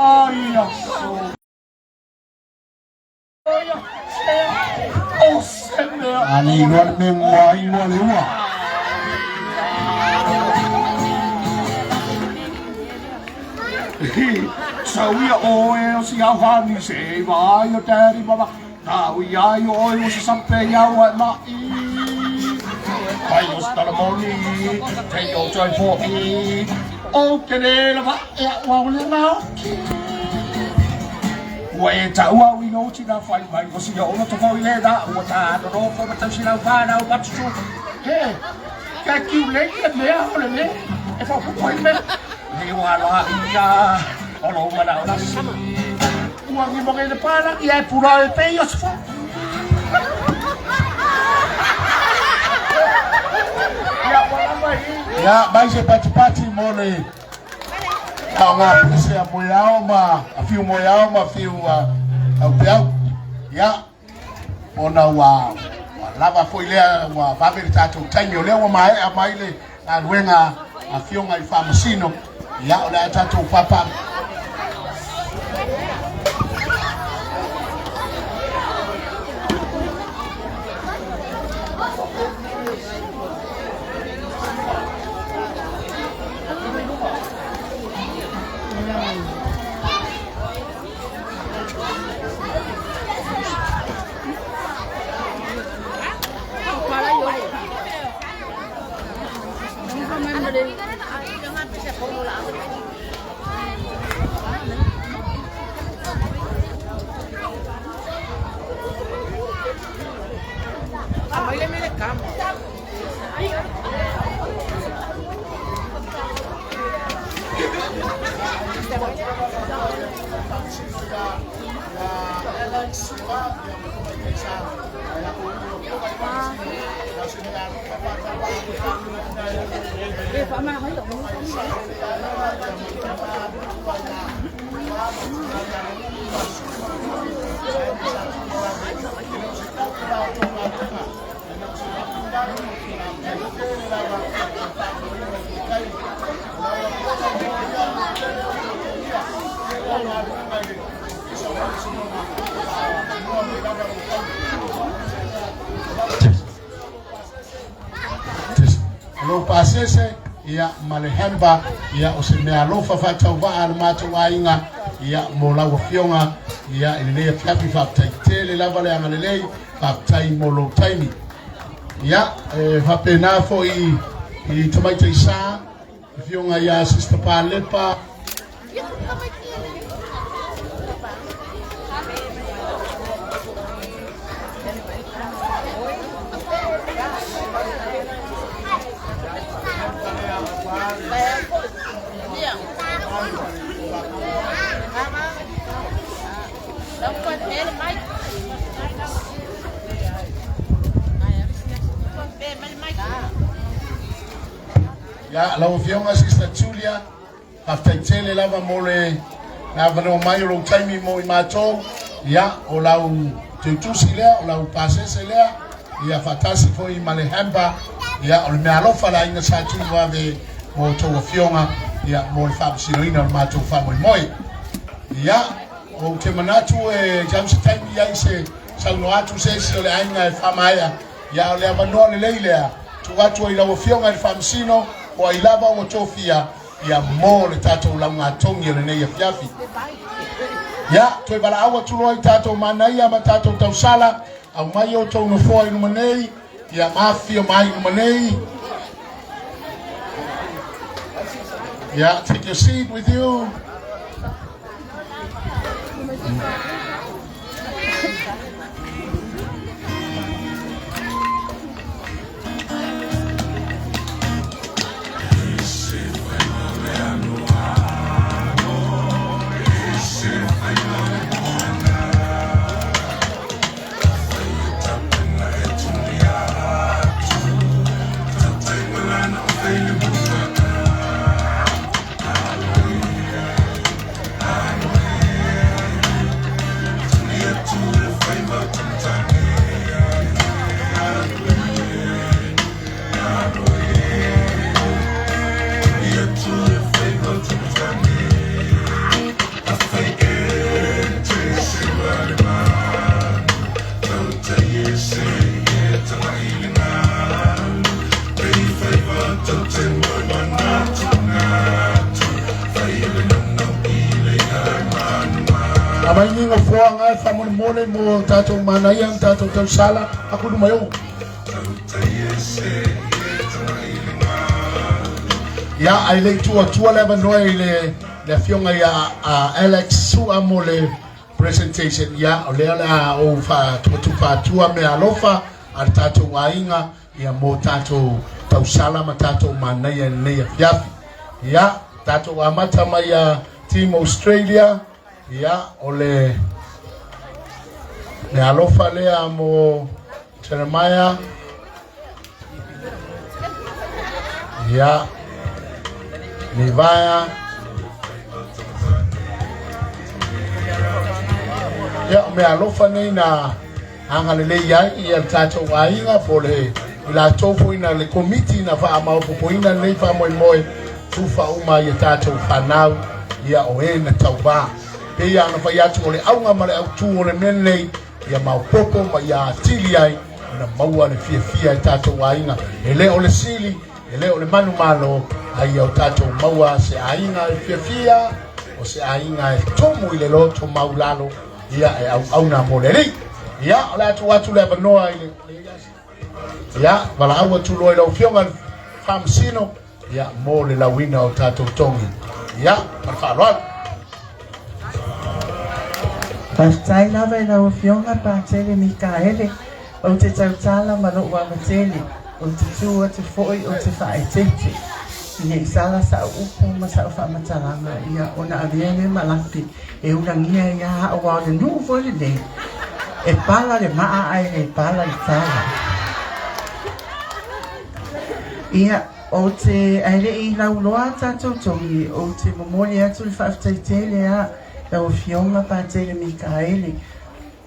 Ai, aso. O sene. Ali luar memang luar luar. Sauia o si awani se vai o teri mama. Tau ia o si sampe ia o mai. Ai o staramoni, te o joy for me. O kene la va e wa le na. Wai tau au i no tina fai mai o si o no to foi le da o ta no ko ta si la va na o ba tsu. He. Ka ki le ke me a o le me. E fa ko me. Ni wa la ia. O lo ma na o si. Ua ngi mo ke le para i ai pura e pe o fa. Ya, mais é pati mole. Nga pese a moiao ma, a fiu moiao ma fiu au peau. Ya, ona wa lava foi lea wa vavere tatou taimi o lea wa mai a mai le a ruenga a fionga i whamasino. Ya, o lea tatou papa. Lo pasese ia malehemba ia o se mea lofa fatau waa na mata wainga ia mo lawa fionga ia ilelea fiapi faaptai tele lava le angalelei faaptai mo lo taimi ia hapena fo i tamaita isa fionga ia Sister Palepa ya la fionga Sister Julia after tele lava mole na vano mai lo taimi mo i mato ya o lau tutusi lea o lau pasese lea ya fatasi fo i malehemba ya o me alofa la inga sa tu wa ve mo to fionga ya mo fa sinoina mato fa moi ya o te manatu e jamsi taimi ya ise salno atu se si o le ainga e fa maia ya o le abano le leilea tu watu i lau fionga i fa msino o i lava o tofia ya mo le tatou launga tongi le nei fiafi ya toi bala awa tulo i tatou manai ama tatou tausala au mai o tau no foi no manei ya mafia mai no manei ya take your seat with you Favor Amai ni ngo fuanga fa mo mole mo tato manayang tato tau sala aku du mayo. Ya ai le tua leva noi le fionga ya Alex su amole presentation ya ole ala o fa tua me alofa al tato wainga ya mo tato tau sala ma tato manaya ne ya tato amata maya team Australia ya ole le alofa lea mo Jeremiah ya Nivaya ya me alofa nei na angalele ya ia tato wainga pole la tofu ina le committee na fa ama po ina nei fa moi tufa uma ya tato fanau ya oena tauba pe ya na fa ya tole aunga male au tu ole menei ya maupopo ma ya tili ai na maua le fia tato wainga ele ole sili ele ole manu malo ai au tato maua se ainga e fia o se ainga e tomu ile loto maulalo ya au na moleri ya ala tu watu le banoa ile ya wala au tu lo ile fionga famsino ya mole la wina o tato tongi ya parfalo Pastai lava e lau fionga pa tele Mikaele o te tautala ma lo wa matele o te tua te foi o te whaetete ia isala sa upo ma sa ufa matalanga ia ona aviene malapi e unangia ia haa wao le nuu vole nei e pala le maa ai le pala le tala ia o te aile i lau loa tatou tongi o te momoli atu le whaaftaitele a lau fionga pa tele Mikaele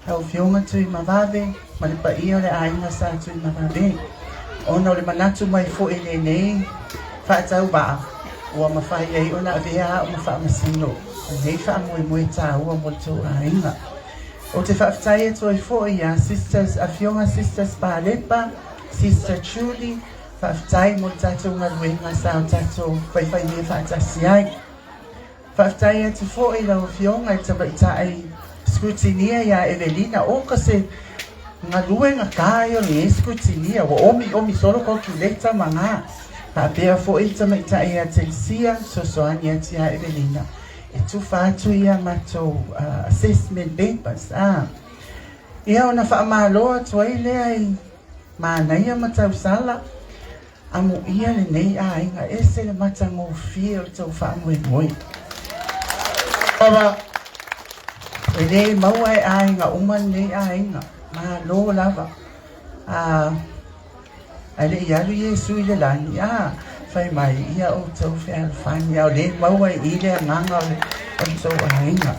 lau fionga tui mawave ma le pa ia le aina sa tui mawave ona o le manatu mai fo e nei whaatau baa ua mawhai ei ona avea o mawha masino nei wha moe tā ua mo tō ainga o te whaafitai e toi fo ia sisters a fionga sisters Palepa sister Trudy whaafitai mo tatou ngā ruenga sa o tatou whaiwhai mea whaatasi ai whaafitai e te fo i lau fionga e tabaita ai scrutinia ia Evelina o kase ngā ruenga kāio le scrutinia wa omi solo calculator manga Pea fo i tamaita ia Tensia, sosoani ati a Evelina. E tu whātu ia matou assessment papers. Ia ona whaamaloa tuai lea i mānaia matau sala. Amu ia le nei a inga ese le matango fia o tau whaamoe moi. E nei maua e a inga, uman nei a inga. Mālo lava. Ale ia lu Yesu ile lani fai mai ia o tau whea alfani au le maua i le nganga o tau ahinga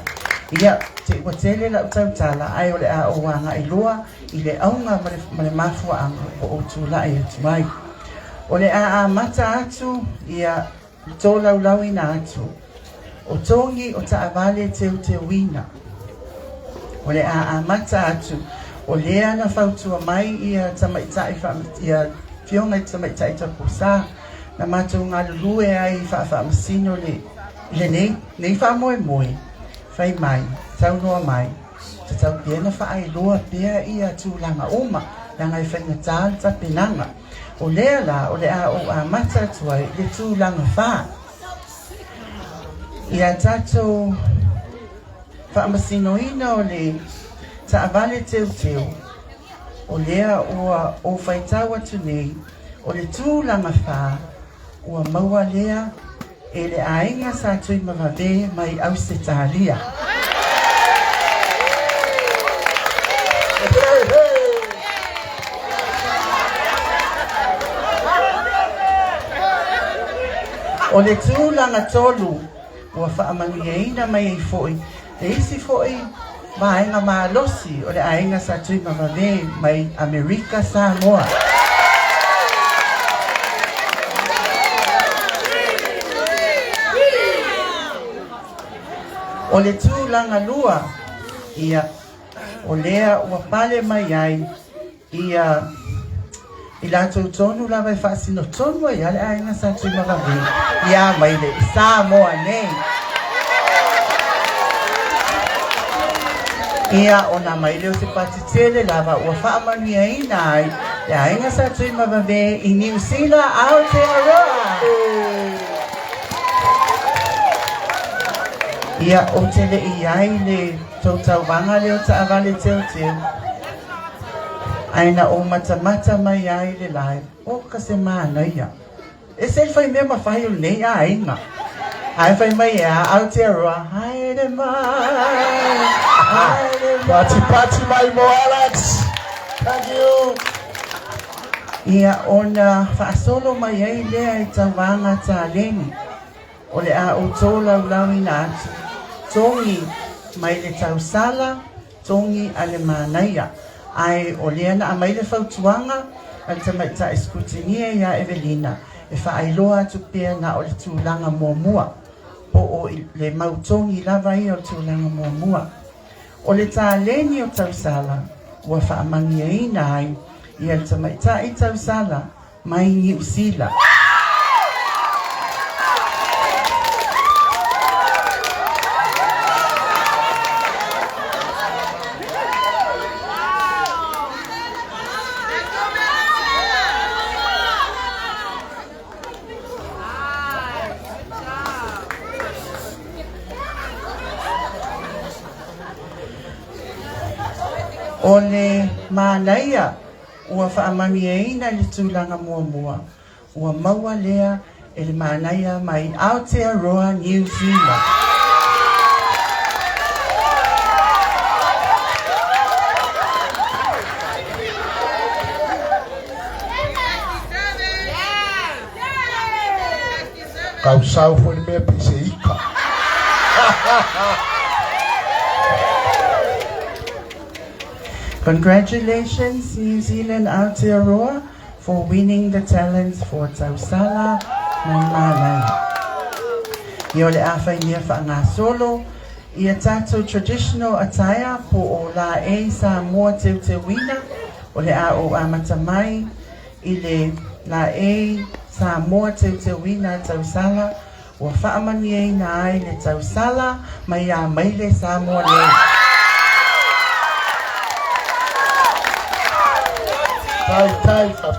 ia te watele la tau tala ai o le a o wanga i loa i le aunga ma le mafua anga o tu la i atu mai o le a mata atu ia tō lau ina atu o tongi o ta avale te wina o le a mata atu o lea na whautua mai ia tamaitai ia fionga i tamaitai tapusa na mātou ngā lulue ai whaamasino le nei whaamoe whai mai, tau noa mai te tau piena whaai loa pia ia tūlanga oma langa i whaingatāl ta penanga o lea la o lea o a mata tuai le tūlanga wha ia tātou whaamasino ina o le ta avale teu o lea o whaitau atu nei o le tūlanga wha ua maua lea e le ainga sa tui mawave mai au se tālia o le tūlanga tolu ua whaamangiaina mai ei foi le isi foi Maenga malosi o le ainga sa tui mawave mai Amerika Samoa. O le tūlanga lua ia o lea ua pale mai ai ia i lātou tonu la vai whaasino tonu ai ale ainga sa tui mawave ia mai le Samoa nei. Ia o nā mai leo te patitele lava ua whaamania ina ai. E ainga sa tui mawave I New Zealand Aotearoa. Ia o tele I ai le tautau wanga leo ta avale teo teo. Aina o matamata mai ai le lai. O kase maana ia. E se whai mea mawhai o nei a inga. Ai whai mai a Aotearoa. Haere mai. Pati mai mo Alex. Thank you. Ia ona whaasolo mai ai lea I tawanga tā lengi. O le a o tō lau ina atu. Tongi mai le tausala, tongi a le mānaia. Ai o lea na a mai le whautuanga, a le tamaita eskutinia ia Evelina. E whaailoa atu pia na o le tūlanga mua. O le mautongi lava I o tūlanga mua. O le tā leni o tausala, ua whaamangia ina ai, ia le tamaita I tausala, mai New Zealand. O le mānaia, ua whaamania ina le tūlanga mua. Ua maua lea e le mānaia mai Aotearoa, New Zealand. Kau sau foi mea pise ika. Congratulations, New Zealand Aotearoa, for winning the talents for Tausala mai Mānai. Ia le awhai nia whaanga solo, ia tātou traditional attire po o la e sa mua te wina, o le a o amata mai, I le la e sa mua te wina Tausala, ua whaamania ina ai le Tausala mai a maile sa mua le.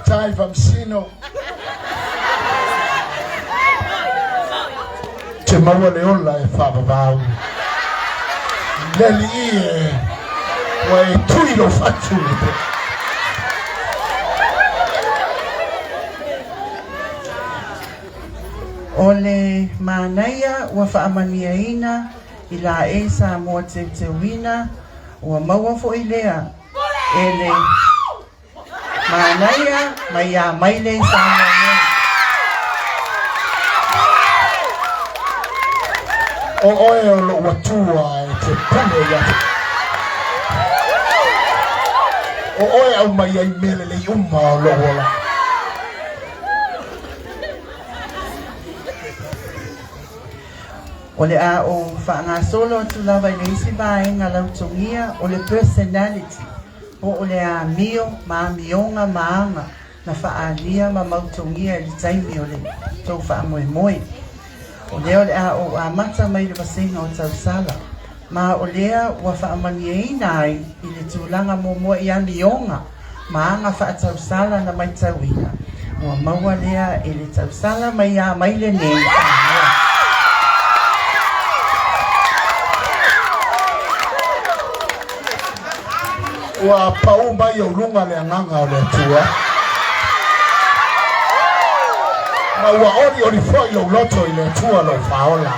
Tai vamsino. Te maua le ola e whapapau. Leli I wa e tuilo fatu le pe. O le mānaia ua whaamania ina I la e sa mua te wina ua maua fo I lea e le Mānaia mai a maile sa mua. O oe o lo watua e te pule ya. O oe au mai ai mele le uma o lo ola. O le a o whaanga solo tu lava I le isi vaenga lautongia o le personality. O le a mio ma mionga maanga na whaalia ma mautongia I taimi o le tau whaamoe. O lea o le a o a mata mai le wasinga o Tausala. Ma o lea ua whaamania ina ai I le tūlanga momoa I a mionga maanga whaatausala na mai tauina. Ua maua lea I le Tausala mai a mai le nei. Ua pau mai o lunga le anganga o le tua. Ma ua ori foi lo loto I le tua lo faola.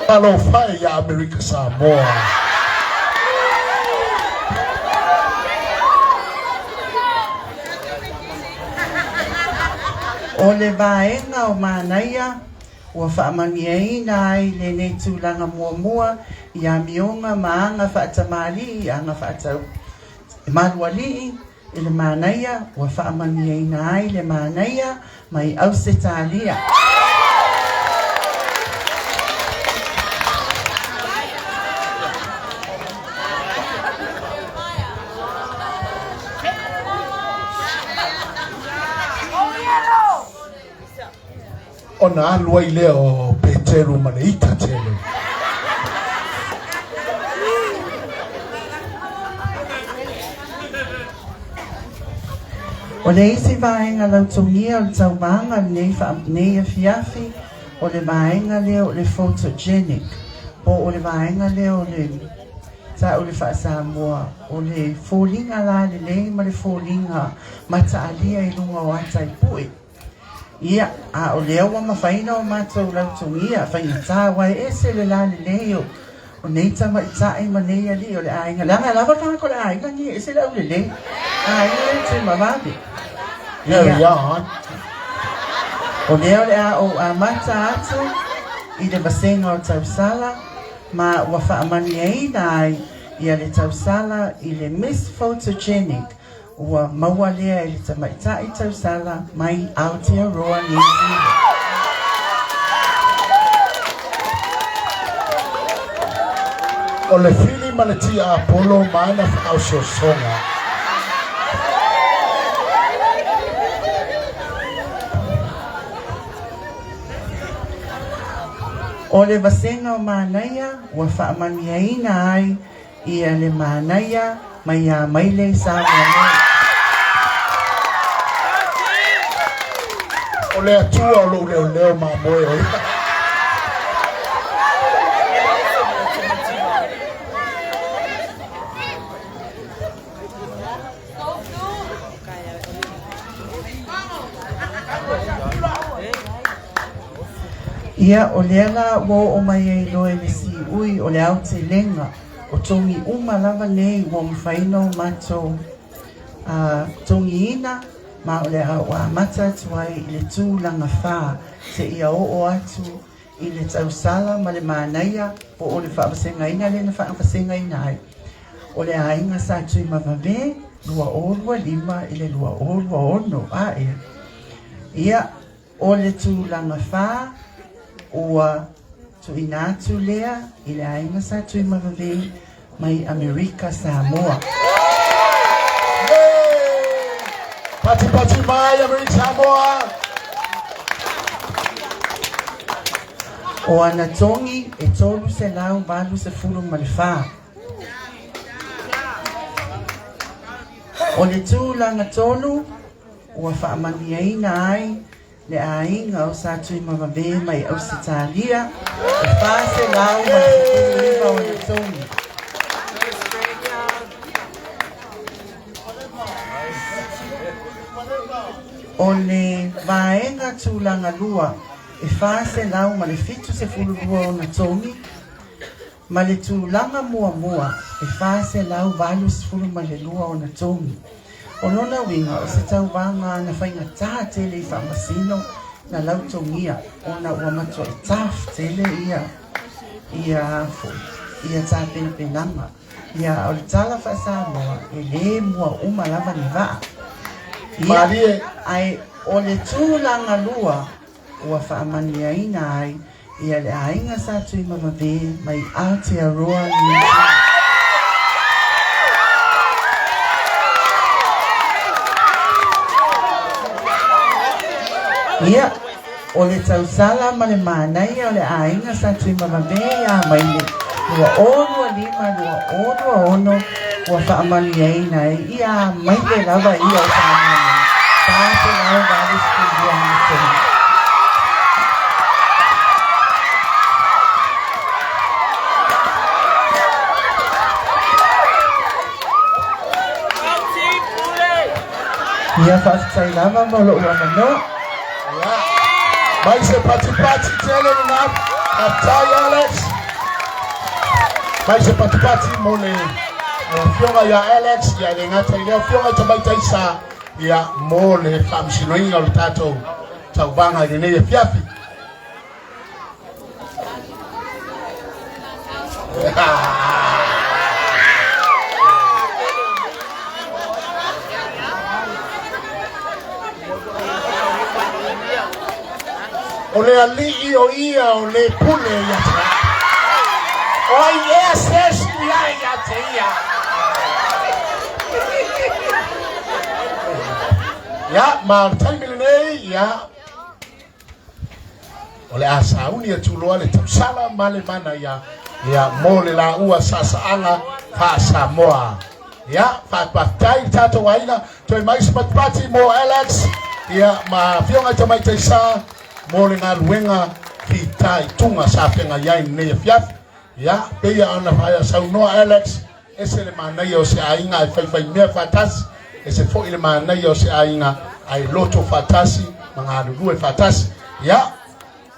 Pa lo fai ya America Samoa. O le vaenga o Mānaia, ua whaamania ina ai le nei tūlanga mua I a mionga maanga whaatamali I anga whaatau. E maluali I le Mānaia, ua whaamania ina ai le Mānaia mai Ausetalia. Ona alua I leo Peteru ma le ita tele. O le isi vaenga lau tongia o le taumanga nei a fiafi o le vaenga leo le photogenic po o le vaenga leo le ta o le whaasamoa o le fōlinga la le lei ma le fōlinga mata alia I lunga o atai pui. Ia, a o leo wa mawhaina o mātou lau tongia, whaina tā wai ese le la le leo o nei tama I tae ma nei ali o le ainga. Langa lava kako le ainga ni ese lau le lei. Ainga le tui mawade. There we are. O leo le a o a mata atu I le masenga o tausala ma wa whaamani eina ai ia le tausala I le Miss Photogenic ua maua lea I le tamaitai tausala mai Aotearoa New Zealand. O le fili ma le tia Apollo maana whaau songa. O le vasenga o mānaia, ua whaamaniaina ai ia le mānaia mai a maile sa mānaia. O le atua o lo leo ma moe o Ia o leala wo o mai e loe le si ui o le au te lenga o tongi uma lava nei wo mwhaino mato tongi ina ma o le au a mata tuai I le tūlanga whā te ia o atu I le tausala ma le mānaia po o le whaawasenga ina le na whaawasenga ina ai. O le ainga sa tui mawame lua orua lima I le lua orua ono a ea. Ia o le tūlanga whā ua tu inatu lea I le ainga sa tui mawave mai Amerika Samoa. Pati pati mai Amerika Samoa. O ana tongi e tolu se lau valu se fulu ma le whā. O le tūlanga tolu ua whaamaniaina ai le ainga o sa tui mawave mai Ausitalia e whase lau ma se tūlima o le tongi. O le vaenga tūlanga lua e whase lau ma le fitu se fulu lua o na tongi ma le tūlanga mua mua e whase lau valu se fulu ma le lua o na tongi. O lona winga o se tau wanga na whainga tā tele I whamasino na lau tongia o na ua matua I taf tele ia hafo, ia tā penanga. Ia o le tala whasamoa e le mua uma lava ni waa. Ia ai o le tūlanga lua ua whaamaniaina ai ia le ainga sa tui mawave mai Aotearoa New Zealand. Ia, o le tausala ma le mānaia o le ainga sa tui mawave ia mai le lua orua lima lua orua ono ua whaamaniaina ai ia mai le lava ia o whaamaniaina. Tāte lau vale skulia mātoni. Ia whaatai lava mo lo ua manoa. Mai se pati pati tele na atai Alex. Mai se pati pati mo le fionga ya Alex ya le ngata ile fionga tamai taisa ya mo le famsinoinga o tato taubanga ile ne fiafi. O le ali o ia o le pule ya tra. O yes ya te ia. Ya ma taimile nei ya. O le asa uni e tuloa le tapsala male mana ya mo le la ua sasa anga fa Samoa. ya fatai tato waina toi mais patpati mo Alex ya ma fionga tamai taisa mo lenga luenga fitai tunga safenga yai ne fiaf ya peya ona faya sauno Alex ese le mana yo se ainga fai me fatas ese fo ile mana yo se ainga ai loto fatasi manga duwe fatasi ya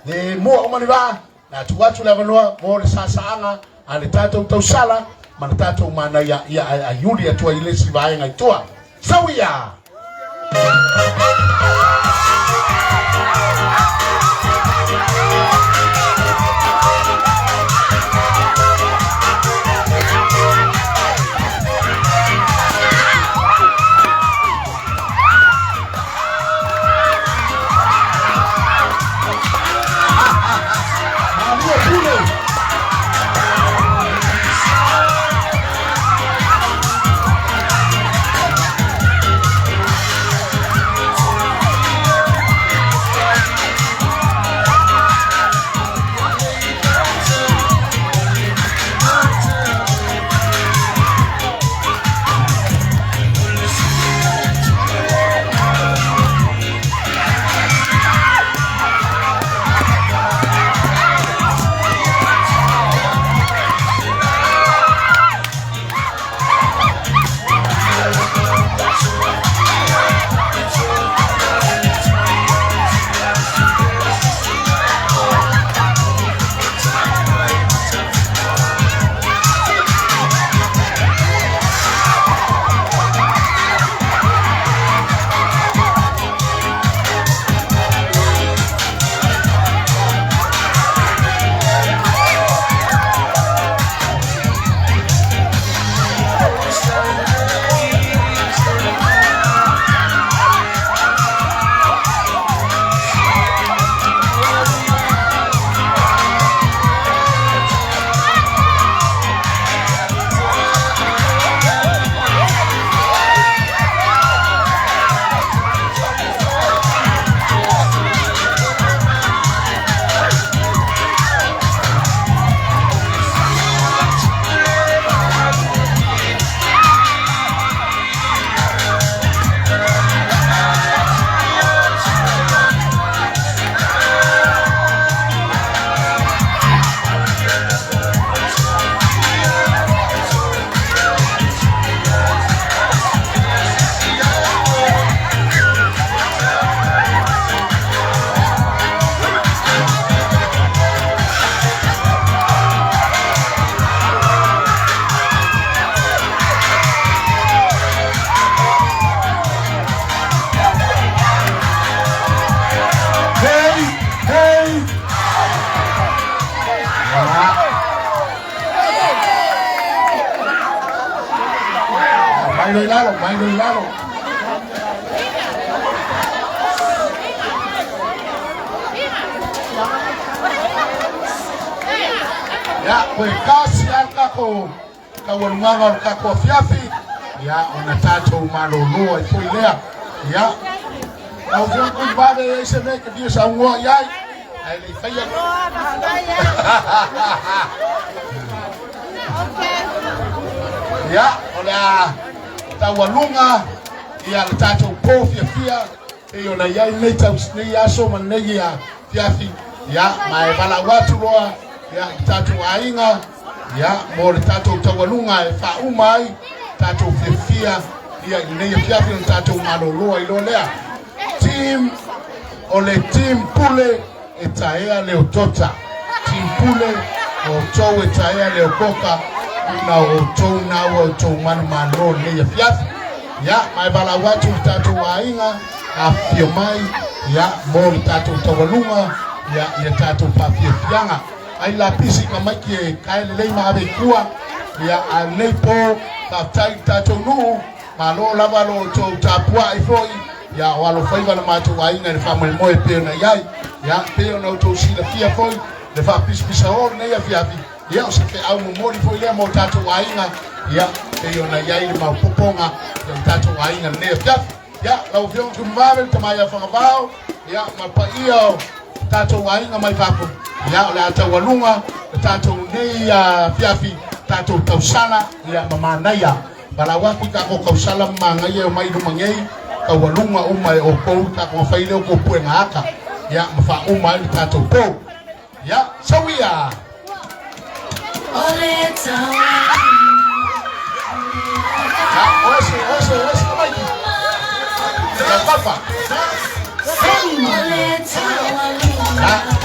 de mo omani ba na tuwatu la vanua mo le sasaanga ale tato tausala mana tato mana ya ayuli atua ile si vai ngai toa sawia Bailalo. Ya, pues kasi kako kawanunga kako fiafi ya onatato malolo ifoilea ya au vyo kubabe ese meke dio sa ngo yai ai le faya ya ola tawalunga ya tato po fiafia eyo na yai neta usne ya so manegi ya fiafi ya maebala watu roa ya tatu ainga ya mole tatu tawalunga fa umai tatu fifia ya ine fiafi tatu malolo ilolea team ole team pule etaea leo tota team pule oto etaea leo koka na oto na oto man malo ne fiafi ya maebala watu tatu ainga afiomai ya mole tatu tawalunga ya tatu pafianga ai la pisi kamakie kai le mabe kuwa ya alepo kaptai tatu nu malo lavalo to tapua ifoi ya walo faiva na matu waina ni family moe pe na yai ya pe na to sila fia foi le fa pisi pisa or na ya fiafi ya usife au mori foi le mo tatu waina ya pe na yai ma poponga ya tatu waina ne fiafi ya la uvyo kumbabe tamaya fangabao ya mapaio tatu waina mai papo ya la tawalunga tatu nei ya fiafi tatu tausana ya mama naya balawa kita ko kausalam mga ye mai dumangei kawalunga umai o po ta ko faile ko puenga aka ya mafa umai ta to po ya sawia ole tawa ya ose mai ya papa ole tawa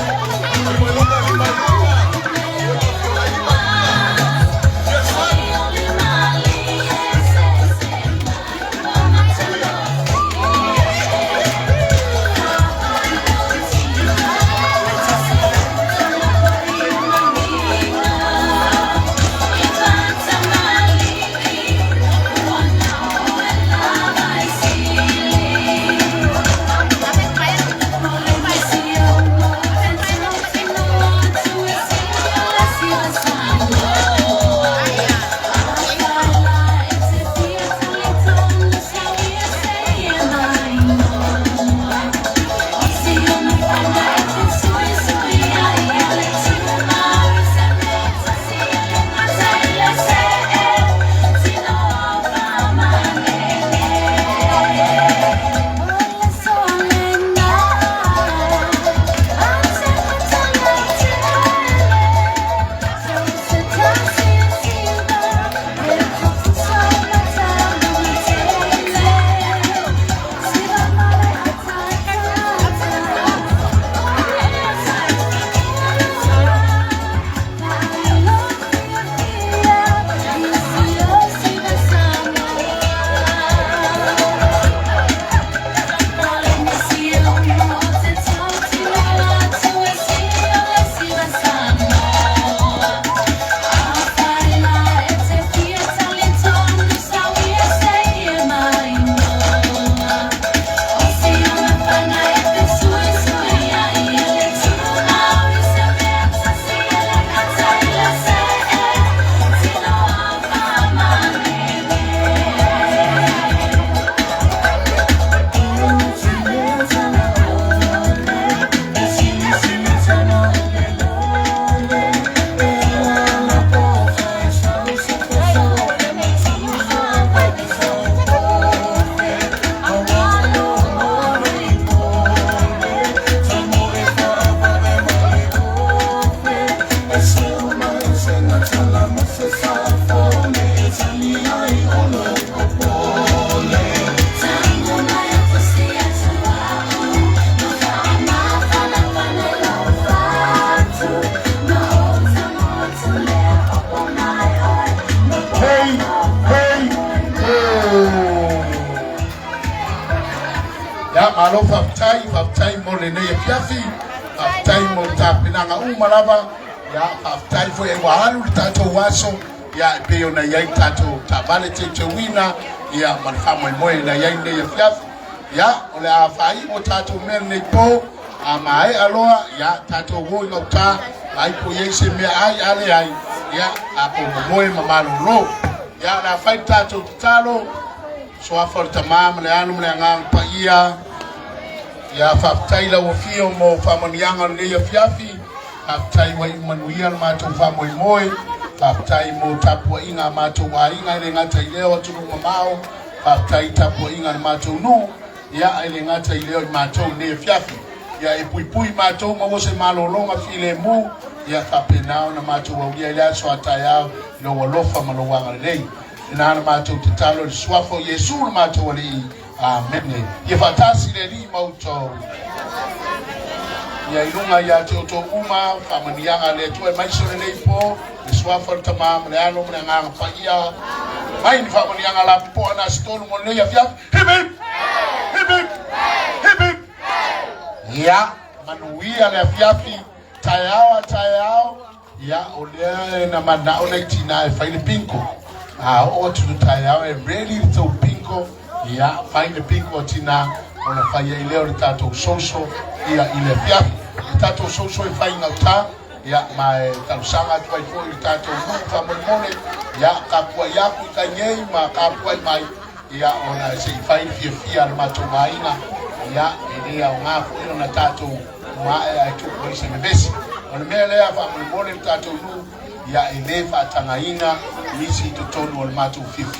Alo faftai mo le ne fiafi faftai mo tapina nga umalava ya faftai fo e wahalu tato waso ya peo na yai tato tabale te wina ya marfamo mo na yai ne fiafi ya ole afai mo tato mer ne po amai aloa ya tato wo ngota ai po yese me ai ale ai ya apo mo mamalo ro ya la fai tato talo so aforta mam le anu le ngang pa ia ya faftai la wofio mo famanianga le ya fiafi faftai wa imanuia ma to famo moi faftai mo tapua inga ma to wa inga le ngata ileo tu mamao faftai tapua inga ma to no ya ile ngata ileo ma to le fiafi ya ipui ma to mo se malolonga file mu ya kapenao na ma to wa ya ile so ataya lo wolofa malowanga le ina ma to talo swafo yesu ma to wali amen. Yefatasi le li mauto. Ya ilunga ya te uma famanianga le tu mai so le po swafo tamam le alo mna nga faia mai ni famanianga la po na stone mo le ya fia hip ya manuia le fiafi tayao ya ole na mana ole tina Filipinko o tu tayao e really so pinko ya find pinko tina ona faia ile tato soso ya ile fiafi tato soso e fainga ta ya mai talusanga tu ai foi tato muta mone ya kapua ya kanyei ma kapua mai ya ona se fai fia ma to maina ya ile ya ngafu ino na tato ma ai tu ko se mebesi ona mele ya fa mone tato lu ya ile fa tangaina nisi to tonu ma to 50